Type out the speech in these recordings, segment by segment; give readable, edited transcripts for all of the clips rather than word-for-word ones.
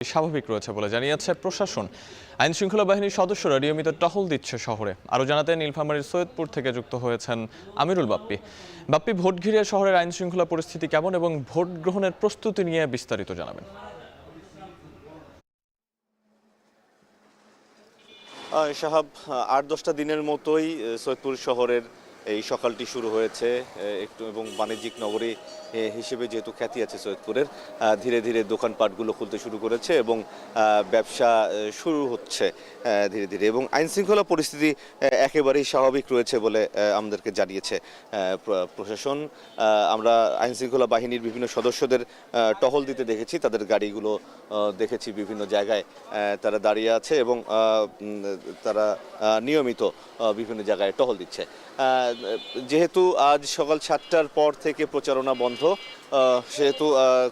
স্বাভাবিক রয়েছে বলে জানিয়েছে প্রশাসন। আইন শৃঙ্খলা বাহিনীর সদস্যরা নিয়মিত টহল দিচ্ছে শহরে। আরও জানাতে নীলফামারীর সৈয়দপুর থেকে যুক্ত হয়েছেন আমিরুল বাপ্পি। বাপ্পি, ভোট ঘিরে শহরের আইন শৃঙ্খলা পরিস্থিতি কেমন এবং ভোট গ্রহণের প্রস্তুতি নিয়ে বিস্তারিত জানাবেন। সাহাব, ৮-১০টা দিনের মতোই সৈয়দপুর শহরের এই সকালটি শুরু হয়েছে একটু, এবং বাণিজ্যিক নগরী হিসেবে যেহেতু খ্যাতি আছে সৈয়দপুরের, ধীরে ধীরে দোকানপাটগুলো খুলতে শুরু করেছে এবং ব্যবসা শুরু হচ্ছে ধীরে ধীরে, এবং আইনশৃঙ্খলা পরিস্থিতি একেবারেই স্বাভাবিক রয়েছে বলে আমাদেরকে জানিয়েছে প্রশাসন। আমরা আইনশৃঙ্খলা বাহিনীর বিভিন্ন সদস্যদের টহল দিতে দেখেছি, তাদের গাড়িগুলো দেখেছি বিভিন্ন জায়গায় তারা দাঁড়িয়ে আছে এবং তারা নিয়মিত বিভিন্ন জায়গায় টহল দিচ্ছে। যেহেতু আজ সকাল 7টার পর থেকে প্রচারণা বন্ধ, সেহেতু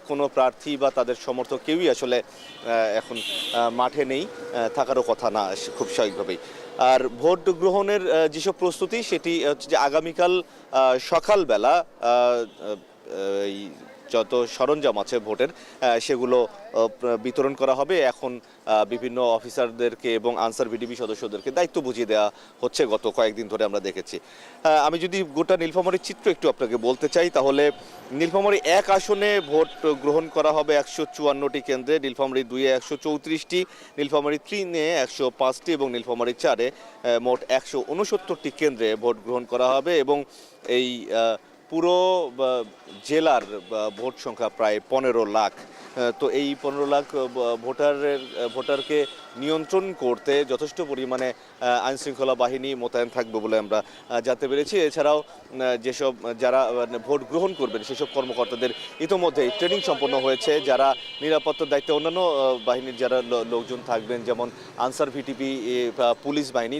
কোনো প্রার্থী বা তাদের সমর্থক কেউই আসলে এখন মাঠে নেই, থাকারও কথা না খুব স্বাভাবিকভাবেই। আর ভোট গ্রহণের যেসব প্রস্তুতি, সেটি হচ্ছে যে আগামীকাল সকালবেলা এই যত সরঞ্জাম আছে ভোটের, সেগুলো বিতরণ করা হবে। এখন বিভিন্ন অফিসারদেরকে এবং আনসার ভিডিপি সদস্যদেরকে দায়িত্ব বুঝিয়ে দেওয়া হচ্ছে গত কয়েকদিন ধরে আমরা দেখেছি। আমি যদি গোটা নীলফামারীর চিত্র একটু আপনাকে বলতে চাই, তাহলে নীলফামারী 1 আসনে ভোট গ্রহণ করা হবে 154টি কেন্দ্রে, নীলফামারী 2-এ 134টি, নীলফামারী 3-এ 105টি এবং নীলফামারী 4-এ মোট 169টি কেন্দ্রে ভোট গ্রহণ করা হবে। এবং এই পুরো জেলার ভোট সংখ্যা প্রায় 15 লাখ। তো এই 15 লাখ ভোটারকে নিয়ন্ত্রণ করতে যথেষ্ট পরিমাণে আইনশৃঙ্খলা বাহিনী মোতায়েন থাকবে বলে আমরা জানতে পেরেছি। এছাড়াও যেসব যারা ভোট গ্রহণ করবেন সেসব কর্মকর্তাদের ইতোমধ্যেই ট্রেনিং সম্পন্ন হয়েছে। যারা নিরাপত্তার দায়িত্বে অন্যান্য বাহিনীর যারা লোকজন থাকবেন, যেমন আনসার ভিটিপি, পুলিশ বাহিনী,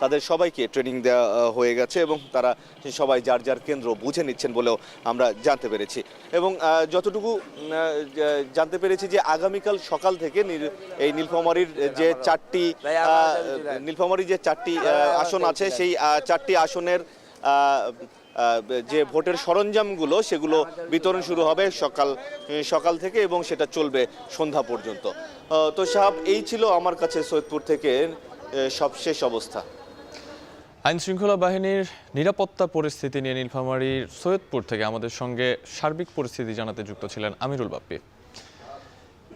তাদের সবাইকে ট্রেনিং দেওয়া হয়ে গেছে এবং তারা সবাই যার যার কেন্দ্র বুঝে নিচ্ছেন বলেও আমরা জানতে পেরেছি। এবং যতটুকু জানতে পেরেছি যে আগামীকাল সকাল থেকে এই নীলফামারীর যে 4টি আসন আছে, সেই 4টি আসনের যে ভোটের সরঞ্জামগুলো সেগুলো বিতরণ শুরু হবে সকাল থেকে এবং সেটা চলবে সন্ধ্যা পর্যন্ত। তো সাহেব, এই ছিল আমার কাছে সৈয়দপুর থেকে সবশেষ অবস্থা। আইন শৃঙ্খলা বাহিনীর নিরাপত্তা পরিস্থিতি নিয়ে নীলফামারীর সৈয়দপুর থেকে আমাদের সঙ্গে সার্বিক পরিস্থিতি জানাতে যুক্ত ছিলেন আমিরুল বাপ্পি।